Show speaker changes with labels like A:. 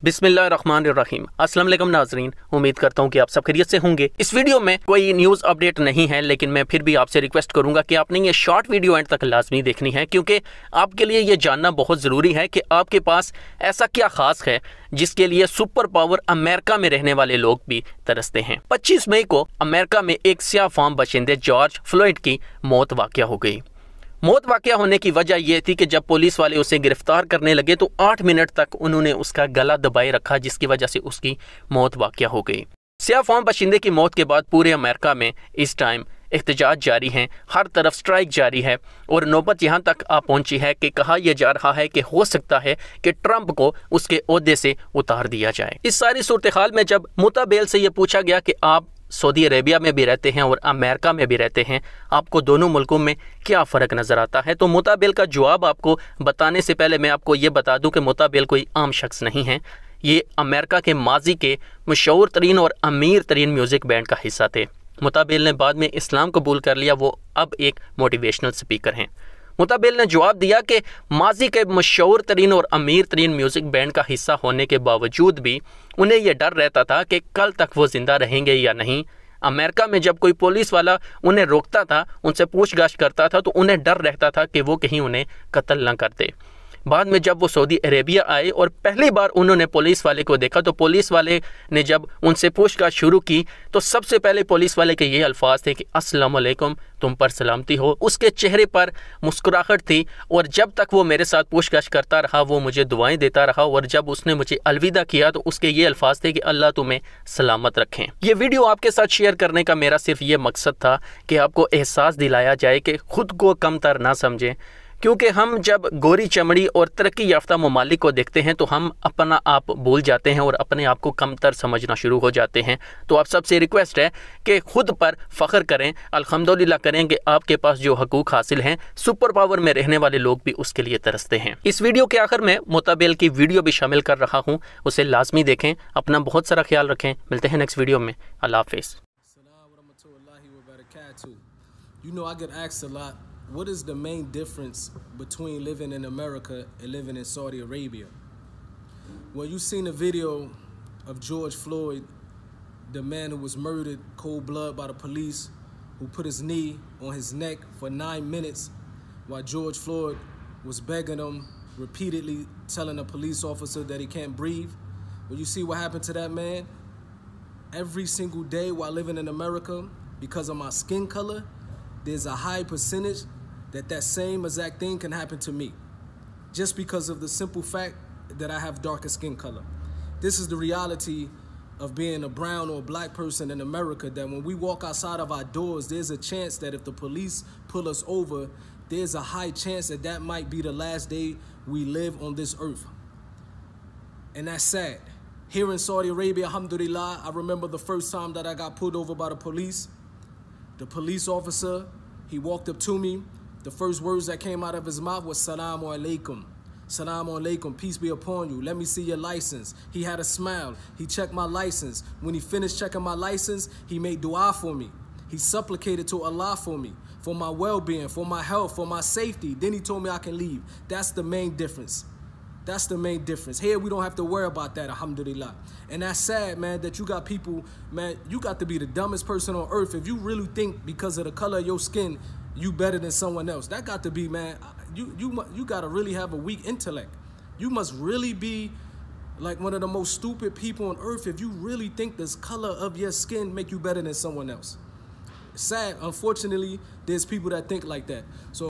A: बिस्मिल्लाहिर्रहमानिर्रहीम। अस्सलाम वालेकुम नाज़रीन, उम्मीद करता हूँ कि आप सब खैरियत से होंगे। इस वीडियो में कोई न्यूज़ अपडेट नहीं है, लेकिन मैं फिर भी आपसे रिक्वेस्ट करूँगा कि आपने ये शॉर्ट वीडियो एंड तक लाजमी देखनी है, क्योंकि आपके लिए ये जानना बहुत ज़रूरी है कि आपके पास ऐसा क्या ख़ास है जिसके लिए सुपर पावर अमेरिका में रहने वाले लोग भी तरसते हैं। 25 मई को अमेरिका में एक सियाह फार्म बाशिंदे जॉर्ज फ्लॉयड की मौत वाक़या हो गई। मौत वाक़या होने की वजह यह थी कि जब पुलिस वाले उसे गिरफ्तार करने लगे तो 8 मिनट तक उन्होंने उसका गला दबाए रखा, जिसकी वजह से उसकी मौत वाक़या हो गई। सियाह फार्म बाशिंदे की मौत के बाद पूरे अमेरिका में इस टाइम एहतजाज जारी हैं, हर तरफ स्ट्राइक जारी है और नौबत यहाँ तक आ पहुँची है कि कहा यह जा रहा है कि हो सकता है कि ट्रंप को उसके ओहदे से उतार दिया जाए। इस सारी सूरत हाल में जब मुताबेल से यह पूछा गया कि आप सऊदी अरेबिया में भी रहते हैं और अमेरिका में भी रहते हैं, आपको दोनों मुल्कों में क्या फ़र्क नज़र आता है, तो मुताबेल का जवाब आपको बताने से पहले मैं आपको ये बता दूं कि मुताबेल कोई आम शख्स नहीं है। ये अमेरिका के माजी के मशहूर तरीन और अमीर तरीन म्यूज़िक बैंड का हिस्सा थे। मुताबेल ने बाद में इस्लाम कबूल कर लिया, वो अब एक मोटिवेशनल स्पीकर हैं। मुताबेल ने जवाब दिया कि माजी के मशहूर तरीन और अमीर तरीन म्यूज़िक बैंड का हिस्सा होने के बावजूद भी उन्हें यह डर रहता था कि कल तक वो ज़िंदा रहेंगे या नहीं। अमेरिका में जब कोई पुलिस वाला उन्हें रोकता था, उनसे पूछताछ करता था, तो उन्हें डर रहता था कि वो कहीं उन्हें कत्ल न कर दे। बाद में जब वो सऊदी अरेबिया आए और पहली बार उन्होंने पुलिस वाले को देखा, तो पुलिस वाले ने जब उनसे पूछताछ शुरू की तो सबसे पहले पुलिस वाले के ये अल्फाज थे कि अस्सलाम वालेकुम, तुम पर सलामती हो। उसके चेहरे पर मुस्कुराहट थी और जब तक वो मेरे साथ पूछताछ करता रहा वो मुझे दुआएं देता रहा, और जब उसने मुझे अलविदा किया तो उसके ये अल्फाज थे कि अल्लाह तुम्हें सलामत रखें। ये वीडियो आपके साथ शेयर करने का मेरा सिर्फ ये मकसद था कि आपको एहसास दिलाया जाए कि खुद को कमतर ना समझें, क्योंकि हम जब गोरी चमड़ी और तरक्की याफ्ता ममालिक को देखते हैं तो हम अपना आप भूल जाते हैं और अपने आप को कमतर समझना शुरू हो जाते हैं। तो आप सबसे रिक्वेस्ट है कि खुद पर फ़ख्र करें, अल्हम्दुलिल्लाह करें कि आपके पास जो हकूक़ हासिल हैं, सुपर पावर में रहने वाले लोग भी उसके लिए तरसते हैं। इस वीडियो के आखिर में मुताबेल की वीडियो भी शामिल कर रहा हूँ, उसे लाजमी देखें। अपना बहुत सारा ख्याल रखें, मिलते हैं नेक्स्ट वीडियो में। अल्लाह हाफ़िज़।
B: What is the main difference between living in America and living in Saudi Arabia? Well, you've seen a video of George Floyd, the man who was murdered cold blood by the police, who put his knee on his neck for 9 minutes while George Floyd was begging him, repeatedly telling a police officer that he can't breathe. Well, you see what happened to that man? Every single day while living in America, because of my skin color, there's a high percentage that same exact thing can happen to me, just because of the simple fact that I have darker skin color. This is the reality of being a brown or black person in America, that when we walk outside of our doors, there's a chance that if the police pull us over, there's a high chance that that might be the last day we live on this earth. And that's sad. Here in Saudi Arabia, alhamdulillah, I remember the first time that I got pulled over by the police. The police officer, he walked up to me. The first words that came out of his mouth was Salamu alaikum. Salamu alaikum, peace be upon you. Let me see your license. He had a smile. He checked my license. When he finished checking my license, he made dua for me. He supplicated to Allah for me, for my well-being, for my health, for my safety. Then he told me I can leave. That's the main difference. That's the main difference. Here, we don't have to worry about that, alhamdulillah. And that's sad, man, that you got people, man, you got to be the dumbest person on earth if you really think because of the color of your skin, you better than someone else. That got to be, man, you got to really have a weak intellect. You must really be like one of the most stupid people on earth if you really think this color of your skin make you better than someone else. It's sad. Unfortunately, there's people that think like that. So